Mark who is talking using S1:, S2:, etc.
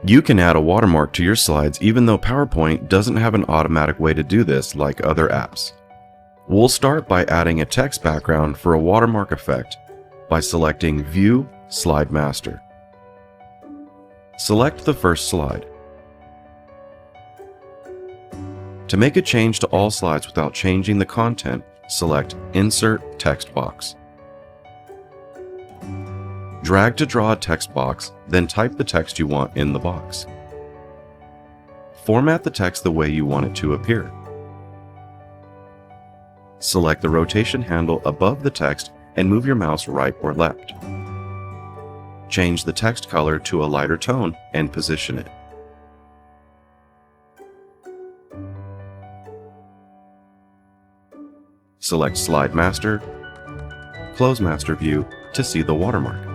S1: You can add a watermark to your slides even though PowerPoint doesn't have an automatic way to do this like other apps. We'll start by adding a text background for a watermark effect by selecting View, Slide Master. Select the first slide. To make a change to all slides without changing the content, select Insert Text Box. Drag to draw a text box, then type the text you want in the box. Format the text the way you want it to appear. Select the rotation handle above the text and move your mouse right or left. Change the text color to a lighter tone and position it. Select Slide Master, close Master View to see the watermark.